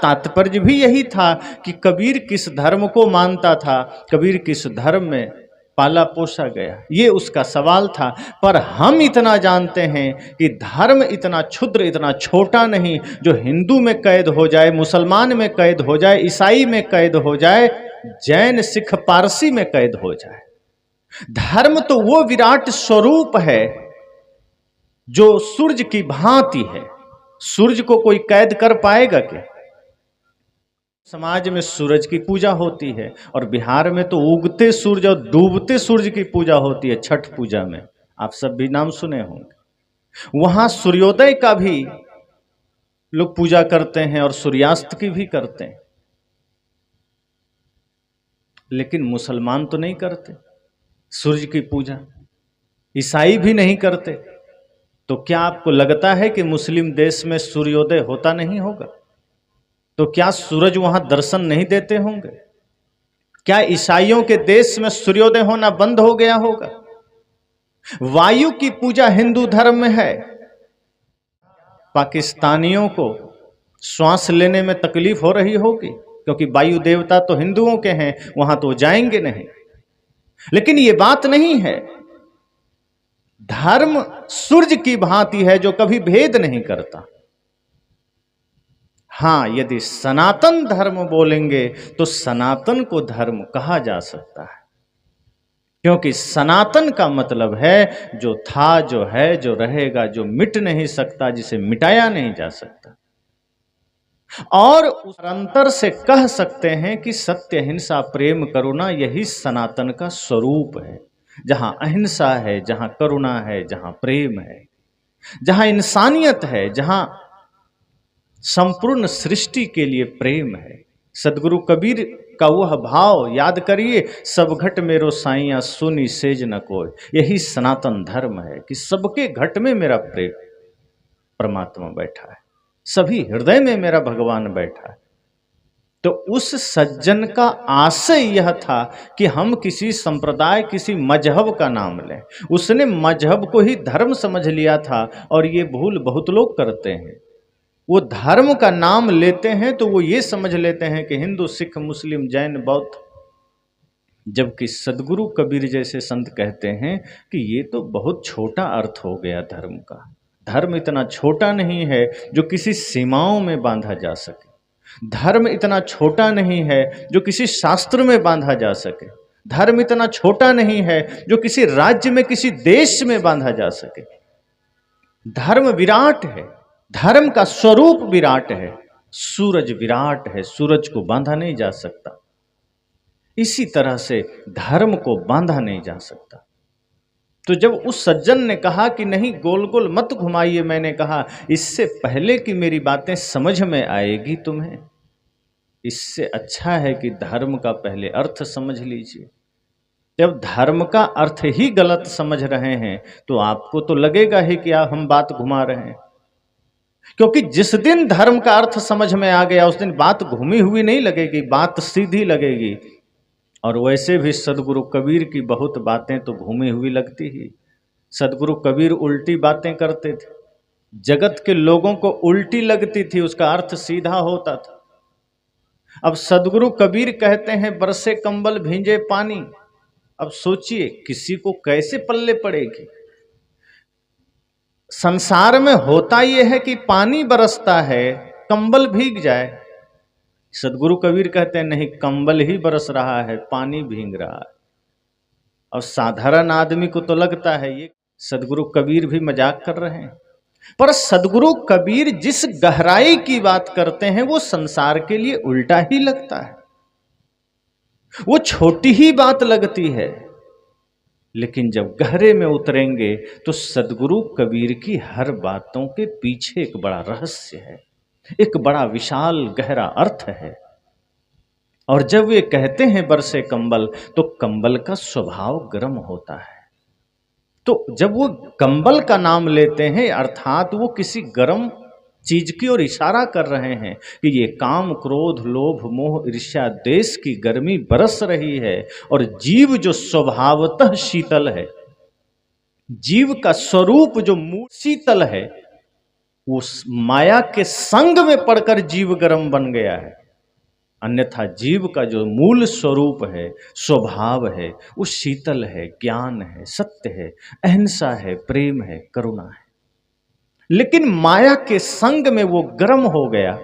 तात्पर्य भी यही था कि कबीर किस धर्म को मानता था, कबीर किस धर्म में पाला पोसा गया, ये उसका सवाल था। पर हम इतना जानते हैं कि धर्म इतना क्षुद्र, इतना छोटा नहीं जो हिंदू में कैद हो जाए, मुसलमान में कैद हो जाए, ईसाई में कैद हो जाए, जैन सिख पारसी में कैद हो जाए। धर्म तो वो विराट स्वरूप है जो सूरज की भांति है। सूरज को कोई कैद कर पाएगा क्या? समाज में सूरज की पूजा होती है और बिहार में तो उगते सूरज और डूबते सूरज की पूजा होती है छठ पूजा में, आप सब भी नाम सुने होंगे। वहां सूर्योदय का भी लोग पूजा करते हैं और सूर्यास्त की भी करते हैं, लेकिन मुसलमान तो नहीं करते सूरज की पूजा, ईसाई भी नहीं करते। तो क्या आपको लगता है कि मुस्लिम देश में सूर्योदय होता नहीं होगा? तो क्या सूरज वहां दर्शन नहीं देते होंगे? क्या ईसाइयों के देश में सूर्योदय होना बंद हो गया होगा? वायु की पूजा हिंदू धर्म में है। पाकिस्तानियों को श्वास लेने में तकलीफ हो रही होगी क्योंकि वायु देवता तो हिंदुओं के हैं, वहां तो जाएंगे नहीं। लेकिन ये बात नहीं है। धर्म सूरज की भांति है जो कभी भेद नहीं करता। हां, यदि सनातन धर्म बोलेंगे तो सनातन को धर्म कहा जा सकता है, क्योंकि सनातन का मतलब है जो था, जो है, जो रहेगा, जो मिट नहीं सकता, जिसे मिटाया नहीं जा सकता। और उस अंतर से कह सकते हैं कि सत्य, हिंसा, प्रेम, करुणा यही सनातन का स्वरूप है। जहां अहिंसा है, जहां करुणा है, जहां प्रेम है, जहां इंसानियत है, जहां संपूर्ण सृष्टि के लिए प्रेम है। सदगुरु कबीर का वह भाव याद करिए, सब घट मेरो साइया सुनी सेज न कोय। यही सनातन धर्म है कि सबके घट में मेरा प्रेम परमात्मा बैठा है, सभी हृदय में मेरा भगवान बैठा है। तो उस सज्जन का आशय यह था कि हम किसी संप्रदाय, किसी मजहब का नाम लें। उसने मजहब को ही धर्म समझ लिया था और ये भूल बहुत लोग करते हैं। वो धर्म का नाम लेते हैं तो वो ये समझ लेते हैं कि हिंदू, सिख, मुस्लिम, जैन, बौद्ध, जबकि सदगुरु कबीर जैसे संत कहते हैं कि ये तो बहुत छोटा अर्थ हो गया धर्म का। धर्म इतना छोटा नहीं है जो किसी सीमाओं में बांधा जा सके। धर्म इतना छोटा नहीं है जो किसी शास्त्र में बांधा जा सके। धर्म इतना छोटा नहीं है जो किसी राज्य में, किसी देश में बांधा जा सके। धर्म विराट है, धर्म का स्वरूप विराट है, सूरज विराट है, सूरज को बांधा नहीं जा सकता। इसी तरह से धर्म को बांधा नहीं जा सकता। तो जब उस सज्जन ने कहा कि नहीं, गोल गोल मत घुमाइए, मैंने कहा इससे पहले कि मेरी बातें समझ में आएगी तुम्हें, इससे अच्छा है कि धर्म का पहले अर्थ समझ लीजिए। जब धर्म का अर्थ ही गलत समझ रहे हैं तो आपको तो लगेगा ही कि हम बात घुमा रहे हैं, क्योंकि जिस दिन धर्म का अर्थ समझ में आ गया उस दिन बात घूमी हुई नहीं लगेगी, बात सीधी लगेगी। और वैसे भी सदगुरु कबीर की बहुत बातें तो घूमी हुई लगती ही। सदगुरु कबीर उल्टी बातें करते थे, जगत के लोगों को उल्टी लगती थी, उसका अर्थ सीधा होता था। अब सदगुरु कबीर कहते हैं बरसे कंबल भींजे पानी। अब सोचिए किसी को कैसे पल्ले पड़ेगी। संसार में होता यह है कि पानी बरसता है, कंबल भीग जाए। सदगुरु कबीर कहते हैं नहीं, कंबल ही बरस रहा है, पानी भीग रहा है। और साधारण आदमी को तो लगता है ये सदगुरु कबीर भी मजाक कर रहे हैं, पर सदगुरु कबीर जिस गहराई की बात करते हैं वो संसार के लिए उल्टा ही लगता है। वो छोटी ही बात लगती है, लेकिन जब गहरे में उतरेंगे तो सदगुरु कबीर की हर बातों के पीछे एक बड़ा रहस्य है, एक बड़ा विशाल गहरा अर्थ है। और जब वे कहते हैं बरसे कंबल, तो कंबल का स्वभाव गर्म होता है। तो जब वो कंबल का नाम लेते हैं अर्थात वो किसी गर्म चीज की ओर इशारा कर रहे हैं कि ये काम, क्रोध, लोभ, मोह, ईर्ष्या, द्वेष की गर्मी बरस रही है। और जीव जो स्वभावतः शीतल है, जीव का स्वरूप जो मूल शीतल है, उस माया के संग में पड़कर जीव गर्म बन गया है, अन्यथा जीव का जो मूल स्वरूप है, स्वभाव है, वो शीतल है, ज्ञान है, सत्य है, अहिंसा है, प्रेम है, करुणा है। लेकिन माया के संग में वो गर्म हो गया,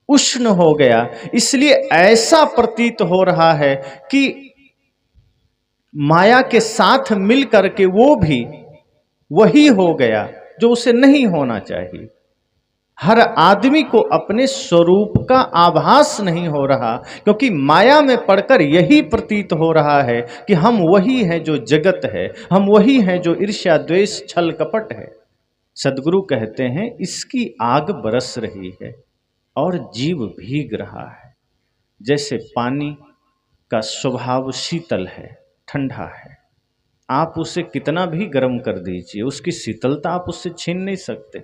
उष्ण हो गया, इसलिए ऐसा प्रतीत हो रहा है कि माया के साथ मिल करके वो भी वही हो गया जो उसे नहीं होना चाहिए। हर आदमी को अपने स्वरूप का आभास नहीं हो रहा, क्योंकि माया में पड़कर यही प्रतीत हो रहा है कि हम वही हैं जो जगत है, हम वही हैं जो ईर्ष्या, द्वेष, छल, कपट है। सदगुरु कहते हैं इसकी आग बरस रही है और जीव भीग रहा है। जैसे पानी का स्वभाव शीतल है, ठंडा है, आप उसे कितना भी गर्म कर दीजिए, उसकी शीतलता आप उससे छीन नहीं सकते।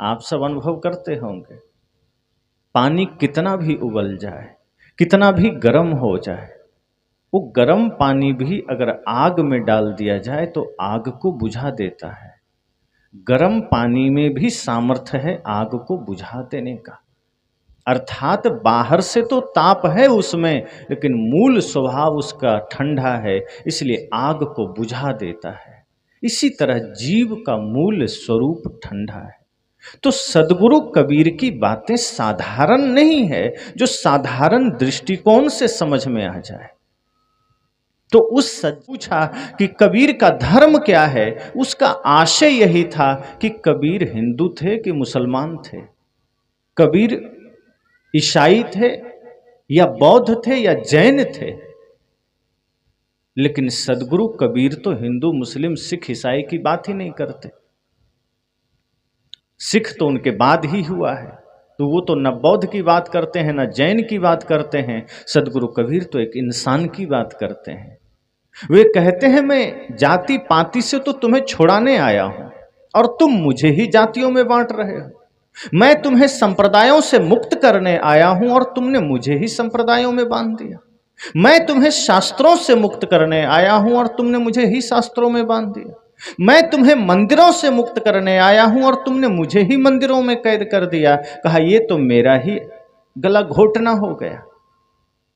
आप सब अनुभव करते होंगे, पानी कितना भी उबल जाए, कितना भी गर्म हो जाए, वो गर्म पानी भी अगर आग में डाल दिया जाए तो आग को बुझा देता है। गर्म पानी में भी सामर्थ्य है आग को बुझा देने का। अर्थात बाहर से तो ताप है उसमें, लेकिन मूल स्वभाव उसका ठंडा है, इसलिए आग को बुझा देता है। इसी तरह जीव का मूल स्वरूप ठंडा है। तो सदगुरु कबीर की बातें साधारण नहीं है जो साधारण दृष्टिकोण से समझ में आ जाए। तो उस पूछा कि कबीर का धर्म क्या है, उसका आशय यही था कि कबीर हिंदू थे कि मुसलमान थे, कबीर ईसाई थे या बौद्ध थे या जैन थे। लेकिन सदगुरु कबीर तो हिंदू, मुस्लिम, सिख, ईसाई की बात ही नहीं करते। सिख तो उनके बाद ही हुआ है, तो वो तो न बौद्ध की बात करते हैं न जैन की बात करते हैं। सदगुरु कबीर तो एक इंसान की बात करते हैं। वे कहते हैं मैं जाति पाति से तो तुम्हें छुड़ाने आया हूं और तुम मुझे ही जातियों में बांट रहे हो। मैं तुम्हें संप्रदायों से मुक्त करने आया हूं और तुमने मुझे ही संप्रदायों में बांध दिया। मैं तुम्हें शास्त्रों से मुक्त करने आया हूं और तुमने मुझे ही शास्त्रों में बांध दिया। मैं तुम्हें मंदिरों से मुक्त करने आया हूं और तुमने मुझे ही मंदिरों में कैद कर दिया। कहा ये तो मेरा ही गला घोटना हो गया।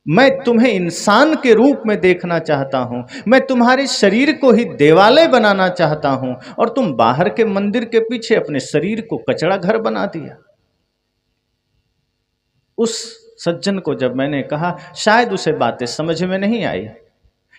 मैं तुम्हें इंसान के रूप में देखना चाहता हूं, मैं तुम्हारे शरीर को ही देवालय बनाना चाहता हूं और तुम बाहर के मंदिर के पीछे अपने शरीर को कचड़ा घर बना दिया। उस सज्जन को जब मैंने कहा, शायद उसे बातें समझ में नहीं आई,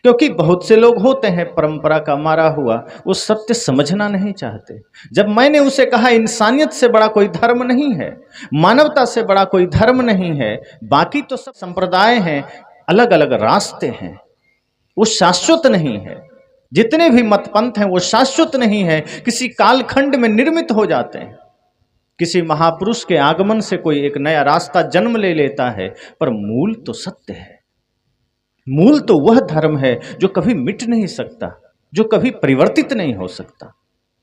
क्योंकि बहुत से लोग होते हैं परंपरा का मारा हुआ, वो सत्य समझना नहीं चाहते। जब मैंने उसे कहा इंसानियत से बड़ा कोई धर्म नहीं है, मानवता से बड़ा कोई धर्म नहीं है, बाकी तो सब संप्रदाय हैं, अलग अलग रास्ते हैं, वो शाश्वत नहीं है। जितने भी मतपंथ हैं वो शाश्वत नहीं है, किसी कालखंड में निर्मित हो जाते हैं। किसी महापुरुष के आगमन से कोई एक नया रास्ता जन्म ले लेता है, पर मूल तो सत्य है। मूल तो वह धर्म है जो कभी मिट नहीं सकता, जो कभी परिवर्तित नहीं हो सकता,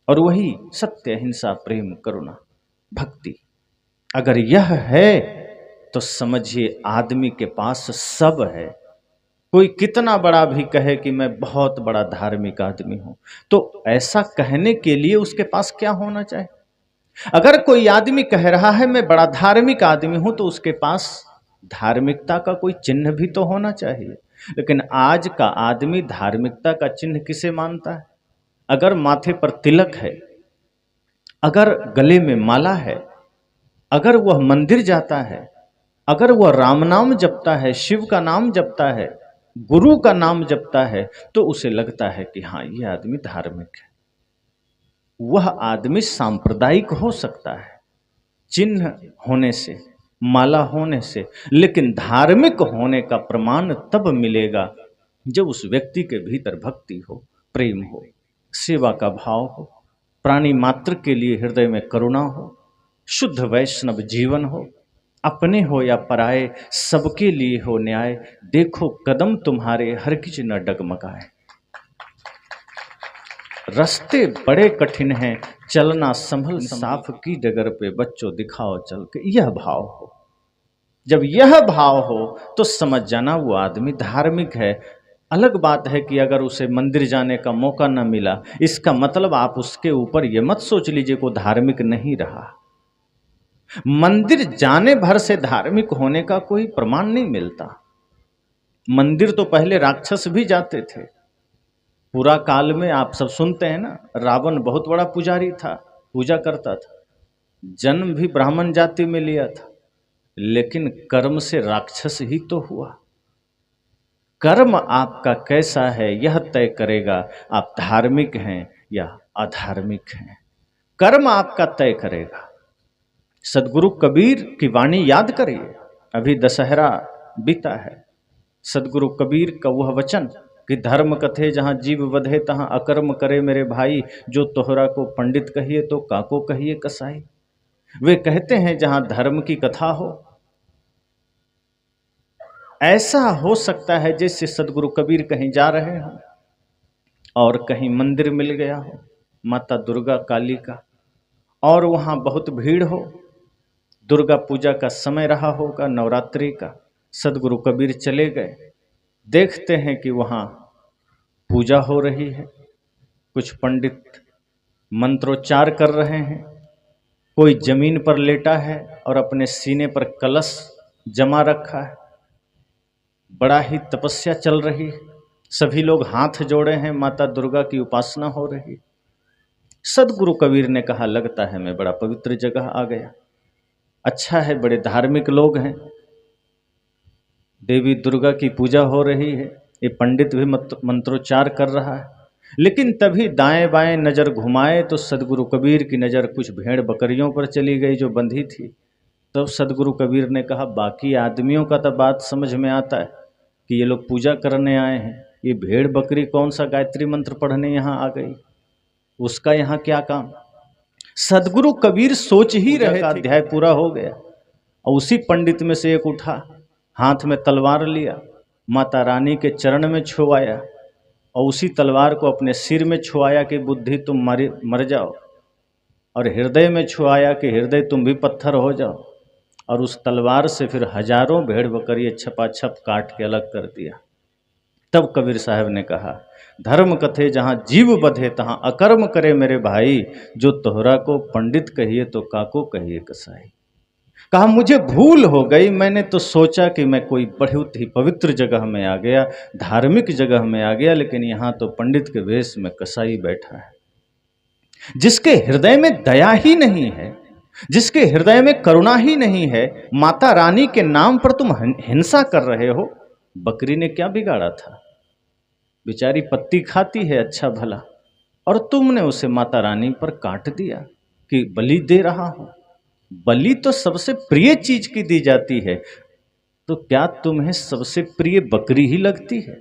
और वही सत्य, अहिंसा, प्रेम, करुणा, भक्ति। अगर यह है तो समझिए आदमी के पास सब है। कोई कितना बड़ा भी कहे कि मैं बहुत बड़ा धार्मिक आदमी हूं, तो ऐसा कहने के लिए उसके पास क्या होना चाहिए? अगर कोई आदमी कह रहा है मैं बड़ा धार्मिक आदमी हूं, तो उसके पास धार्मिकता का कोई चिन्ह भी तो होना चाहिए। लेकिन आज का आदमी धार्मिकता का चिन्ह किसे मानता है? अगर माथे पर तिलक है, अगर गले में माला है, अगर वह मंदिर जाता है, अगर वह राम नाम जपता है, शिव का नाम जपता है, गुरु का नाम जपता है, तो उसे लगता है कि हाँ ये आदमी धार्मिक है। वह आदमी सांप्रदायिक हो सकता है चिन्ह होने से, माला होने से, लेकिन धार्मिक होने का प्रमाण तब मिलेगा जब उस व्यक्ति के भीतर भक्ति हो, प्रेम हो, सेवा का भाव हो, प्राणी मात्र के लिए हृदय में करुणा हो, शुद्ध वैष्णव जीवन हो, अपने हो या पराए सबके लिए हो न्याय। देखो कदम तुम्हारे हरगिज न डगमगाए। रास्ते बड़े कठिन हैं, चलना संभल साफ की डगर पे बच्चों दिखाओ चल के। यह भाव हो, जब यह भाव हो तो समझ जाना वो आदमी धार्मिक है। अलग बात है कि अगर उसे मंदिर जाने का मौका न मिला, इसका मतलब आप उसके ऊपर ये मत सोच लीजिए को धार्मिक नहीं रहा। मंदिर जाने भर से धार्मिक होने का कोई प्रमाण नहीं मिलता। मंदिर तो पहले राक्षस भी जाते थे। पूरा काल में आप सब सुनते हैं ना, रावण बहुत बड़ा पुजारी था, पूजा करता था, जन्म भी ब्राह्मण जाति में लिया था, लेकिन कर्म से राक्षस ही तो हुआ। कर्म आपका कैसा है यह तय करेगा आप धार्मिक हैं या अधार्मिक हैं। कर्म आपका तय करेगा। सदगुरु कबीर की वाणी याद करिए, अभी दशहरा बीता है। सदगुरु कबीर का वह वचन कि धर्म कथे जहाँ जीव वधे तहाँ अकर्म करे मेरे भाई, जो तोहरा को पंडित कहिए तो काको कहिए कसाई। वे कहते हैं जहाँ धर्म की कथा हो, ऐसा हो सकता है जैसे सदगुरु कबीर कहीं जा रहे हो और कहीं मंदिर मिल गया हो माता दुर्गा काली का, और वहाँ बहुत भीड़ हो, दुर्गा पूजा का समय रहा होगा, नवरात्रि का। सदगुरु कबीर चले गए, देखते हैं कि वहाँ पूजा हो रही है, कुछ पंडित मंत्रोच्चार कर रहे हैं, कोई जमीन पर लेटा है और अपने सीने पर कलश जमा रखा है, बड़ा ही तपस्या चल रही है, सभी लोग हाथ जोड़े हैं, माता दुर्गा की उपासना हो रही। सदगुरु कबीर ने कहा लगता है मैं बड़ा पवित्र जगह आ गया, अच्छा है बड़े धार्मिक लोग हैं, देवी दुर्गा की पूजा हो रही है, ये पंडित भी मंत्रोच्चार कर रहा है। लेकिन तभी दाएं बाएं नजर घुमाए तो सदगुरु कबीर की नजर कुछ भेड़ बकरियों पर चली गई जो बंधी थी। तब सदगुरु कबीर ने कहा बाकी आदमियों का तो बात समझ में आता है कि ये लोग पूजा करने आए हैं, ये भेड़ बकरी कौन सा गायत्री मंत्र पढ़ने यहाँ आ गई, उसका यहाँ क्या काम। सदगुरु कबीर सोच ही रहे थे, अध्याय पूरा हो गया और उसी पंडित में से एक उठा, हाथ में तलवार लिया, माता रानी के चरण में छुआया और उसी तलवार को अपने सिर में छुआया कि बुद्धि तुम मर जाओ, और हृदय में छुआया कि हृदय तुम भी पत्थर हो जाओ, और उस तलवार से फिर हजारों भेड़ बकरी छपाछप काट के अलग कर दिया। तब कबीर साहब ने कहा धर्म कथे जहाँ जीव बधे तहाँ अकर्म करे मेरे भाई, जो तोहरा को पंडित कहिए तो काको कहिए कसाई। कहा मुझे भूल हो गई, मैंने तो सोचा कि मैं कोई बहुत ही पवित्र जगह में आ गया, धार्मिक जगह में आ गया, लेकिन यहाँ तो पंडित के वेश में कसाई बैठा है। जिसके हृदय में दया ही नहीं है, जिसके हृदय में करुणा ही नहीं है, माता रानी के नाम पर तुम हिंसा कर रहे हो। बकरी ने क्या बिगाड़ा था, बेचारी पत्ती खाती है अच्छा भला, और तुमने उसे माता रानी पर काट दिया कि बलि दे रहा हूं। बलि तो सबसे प्रिय चीज की दी जाती है, तो क्या तुम्हें सबसे प्रिय बकरी ही लगती है?